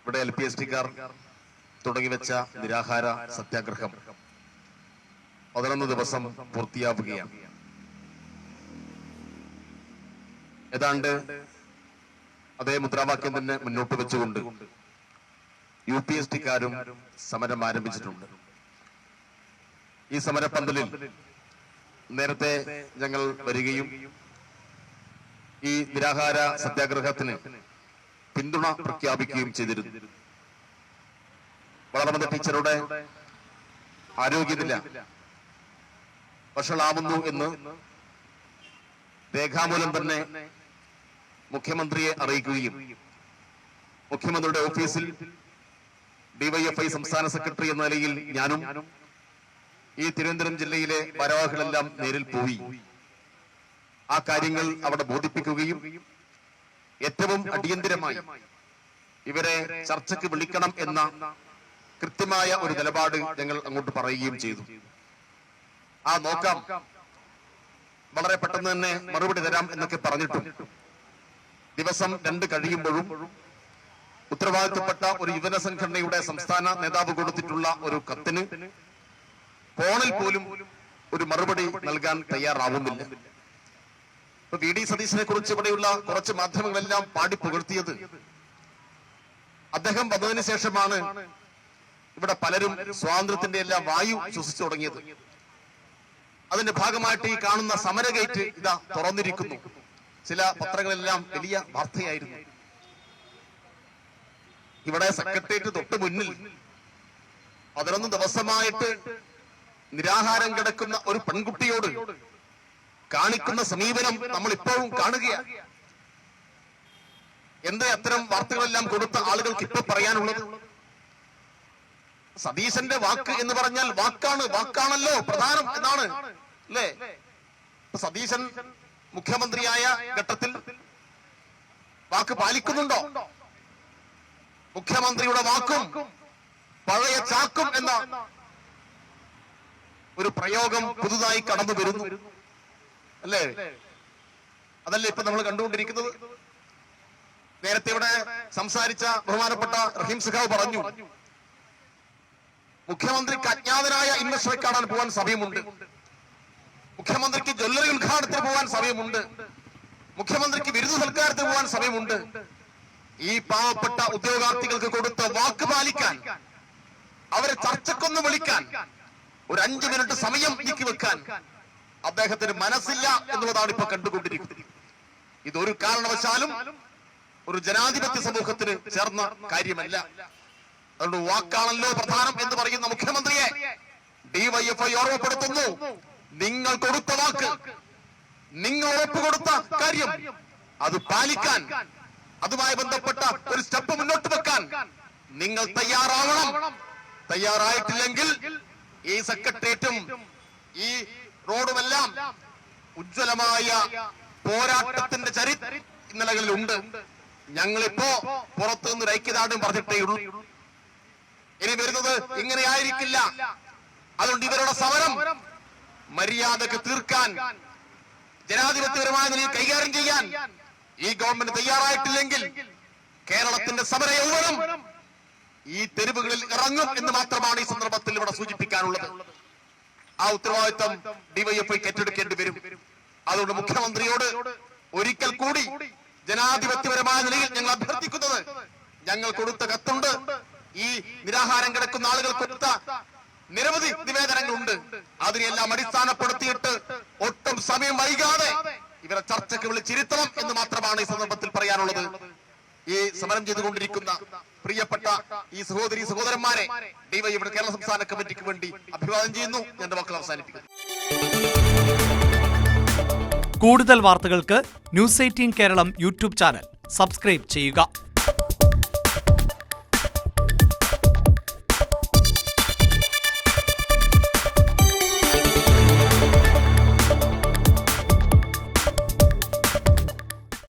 ഇവിടെ LPSTക്കാർ തുടങ്ങി വെച്ച നിരാഹാര സത്യാഗ്രഹം 11 ദിവസം പൂർത്തിയാവുകയാണ്. ഏതാണ്ട് അതേ മുദ്രാവാക്യം തന്നെ മുന്നോട്ട് വെച്ചുകൊണ്ട് UPSTക്കാരും സമരം ആരംഭിച്ചിട്ടുണ്ട്. ഈ സമരപ്പന്തലിൽ നേരത്തെ ഞങ്ങൾ വരികയും ഈ നിരാഹാര സത്യാഗ്രഹത്തിന് പിന്തുണ പ്രഖ്യാപിക്കുകയും ചെയ്തിരുന്നു. വളർമത ടീച്ചറുടെ ആരോഗ്യനില വഷളാവുന്നു എന്ന് രേഖാമൂലം തന്നെ മുഖ്യമന്ത്രിയെ അറിയിക്കുകയും മുഖ്യമന്ത്രിയുടെ ഓഫീസിൽ DYFI സംസ്ഥാന സെക്രട്ടറി എന്ന നിലയിൽ ഞാനും ഈ തിരുവനന്തപുരം ജില്ലയിലെ ഭാരവാഹികളെല്ലാം നേരിൽ പോയി ആ കാര്യങ്ങൾ അവിടെ ബോധിപ്പിക്കുകയും ഏറ്റവും അടിയന്തരമായി ഇവരെ ചർച്ചയ്ക്ക് വിളിക്കണം എന്ന കൃത്യമായ ഒരു നിലപാട് ഞങ്ങൾ അങ്ങോട്ട് പറയുകയും ചെയ്തു. ആ നോക്കാം, വളരെ പെട്ടെന്ന് തന്നെ മറുപടി തരാം എന്നൊക്കെ പറഞ്ഞിട്ടും ദിവസം 2 കഴിയുമ്പോഴും ഉത്തരവാദിത്തപ്പെട്ട ഒരു യുവജന സംഘടനയുടെ സംസ്ഥാന നേതാവ് കൊടുത്തിട്ടുള്ള ഒരു കത്തിന് ഫോണിൽ പോലും ഒരു മറുപടി നൽകാൻ തയ്യാറാവുന്നില്ല. VD സതീശനെ കുറിച്ച് ഇവിടെയുള്ള കുറച്ച് മാധ്യമങ്ങളെല്ലാം പാടി പുകഴ്ത്തിയത് അദ്ദേഹം വന്നതിന് ശേഷമാണ് ഇവിടെ പലരും സ്വാതന്ത്ര്യത്തിന്റെ എല്ലാം വായു ശ്വസിച്ചു തുടങ്ങിയത്. അതിന്റെ ഭാഗമായിട്ട് ഈ കാണുന്ന സമരഗേറ്റ് ഇതാ തുറന്നിരിക്കുന്നു. ചില പത്രങ്ങളെല്ലാം വലിയ വാർത്തയായിരുന്നു. ഇവിടെ സെക്രട്ടേറിയറ്റ് തൊട്ട് മുന്നിൽ 11 ദിവസമായിട്ട് നിരാഹാരം കിടക്കുന്ന ഒരു പെൺകുട്ടിയോട് കാണിക്കുന്ന സമീപനം നമ്മൾ ഇപ്പോഴും കാണുകയാണ്. എന്താ അത്തരം വാർത്തകളെല്ലാം കൊടുത്ത ആളുകൾക്ക് ഇപ്പൊ പറയാനുള്ളത്? സതീശന്റെ വാക്ക് എന്ന് പറഞ്ഞാൽ വാക്കാണല്ലോ പ്രധാനം എന്നാണ് അല്ലേ? സതീശൻ മുഖ്യമന്ത്രിയായ ഘട്ടത്തിൽ വാക്ക് പാലിക്കുന്നുണ്ടോ? മുഖ്യമന്ത്രിയുടെ വാക്കും പഴയ ചാക്കും എന്ന ഒരു പ്രയോഗം പുതുതായി കടന്നു വരുന്നു അല്ലേ? അതല്ലേ ഇപ്പൊ നമ്മൾ കണ്ടുകൊണ്ടിരിക്കുന്നത്. നേരത്തെ ഇവിടെ സംസാരിച്ച ബഹുമാനപ്പെട്ട റഹീം സഖാവ് പറഞ്ഞു, മുഖ്യമന്ത്രിക്ക് അജ്ഞാതനായ ഇൻവെസ്റ്ററെ കാണാൻ പോകാൻ സമയമുണ്ട്, മുഖ്യമന്ത്രിക്ക് ജ്വല്ലറി ഉദ്ഘാടനത്തിന് പോകാൻ സമയമുണ്ട്, മുഖ്യമന്ത്രിക്ക് ബിരുദ സൽക്കാരത്തിന് പോകാൻ സമയമുണ്ട്. ഈ പാവപ്പെട്ട ഉദ്യോഗാർത്ഥികൾക്ക് കൊടുത്ത വാക്ക് പാലിക്കാൻ, അവരെ ചർച്ചക്കൊന്ന് വിളിക്കാൻ, ഒരു 5 മിനിറ്റ് സമയം നീക്കി വെക്കാൻ അദ്ദേഹത്തിന് മനസ്സില്ല എന്നുള്ളതാണ് ഇപ്പൊ കണ്ടുകൊണ്ടിരിക്കുന്നത്. ഇതൊരു കാരണവശാലും ഒരു ജനാധിപത്യ സമൂഹത്തിന് ചേർന്ന കാര്യമല്ല. അതുകൊണ്ട് വാക്കാണല്ലോ പ്രധാനം എന്ന് പറയുന്ന മുഖ്യമന്ത്രിയെ DYFI ഓർമ്മപ്പെടുത്തുന്നു. നിങ്ങൾ കൊടുത്ത വാക്ക്, നിങ്ങൾ ഉറപ്പ് കൊടുത്ത കാര്യം അത് പാലിക്കാൻ, അതുമായി ബന്ധപ്പെട്ട ഒരു സ്റ്റെപ്പ് മുന്നോട്ട് വെക്കാൻ നിങ്ങൾ തയ്യാറാവണം. തയ്യാറായിട്ടില്ലെങ്കിൽ ഈ സെക്രട്ടേറിയറ്റും ഈ റോഡുമെല്ലാം ഉജ്ജ്വലമായ പോരാട്ടത്തിന്റെ ഇന്നലകളിലുണ്ട്. ഞങ്ങളിപ്പോ പുറത്തുനിന്ന് ഒരു ഐക്യദാർഢ്യം പറഞ്ഞിട്ടേ ഉള്ളൂ. ഇനി വരുന്നത് ഇങ്ങനെ ആയിരിക്കില്ല. അതുകൊണ്ട് ഇവരുടെ സമരം മര്യാദക്ക് തീർക്കാൻ, ജനാധിപത്യപരമായ നിലയിൽ കൈകാര്യം ചെയ്യാൻ ഈ ഗവൺമെന്റ് തയ്യാറായിട്ടില്ലെങ്കിൽ കേരളത്തിന്റെ സമര യൗവനം ഈ തെരുവുകളിൽ ഇറങ്ങും എന്ന് മാത്രമാണ് ഈ സന്ദർഭത്തിൽ ഇവിടെ സൂചിപ്പിക്കാനുള്ളത്. ആ ഉത്തരവാദിത്തം DYFI ഏറ്റെടുക്കേണ്ടി വരും. അതുകൊണ്ട് മുഖ്യമന്ത്രിയോട് ഒരിക്കൽ കൂടി ജനാധിപത്യപരമായ നിലയിൽ ഞങ്ങൾ അഭ്യർത്ഥിക്കുന്നത്, ഞങ്ങൾ കൊടുത്ത കത്തുണ്ട്, ഈ നിരാഹാരം കിടക്കുന്ന ആളുകൾ കൊടുത്ത നിരവധി നിവേദനങ്ങളുണ്ട്, അതിനെല്ലാം അടിസ്ഥാനപ്പെടുത്തിയിട്ട് ഒട്ടും സമയം വൈകാതെ ഇവരെ ചർച്ചയ്ക്ക് വിളിച്ചിരുത്തണം എന്ന് മാത്രമാണ് ഈ സന്ദർഭത്തിൽ പറയാനുള്ളത്. ഈ സമരം ചെയ്തുകൊണ്ടിരിക്കുന്ന പ്രിയപ്പെട്ട ഈ സഹോദരി സഹോദരന്മാരെ DYFI കേരള സംസ്ഥാന കമ്മിറ്റിക്ക് വേണ്ടി അഭിവാദനം ചെയ്യുന്നു. എന്റെ വാക്കുകൾ അവസാനിപ്പിക്കുന്നു. കൂടുതൽ വാർത്തകൾക്ക് News 18 Keralam YouTube channel subscribe ചെയ്യുക.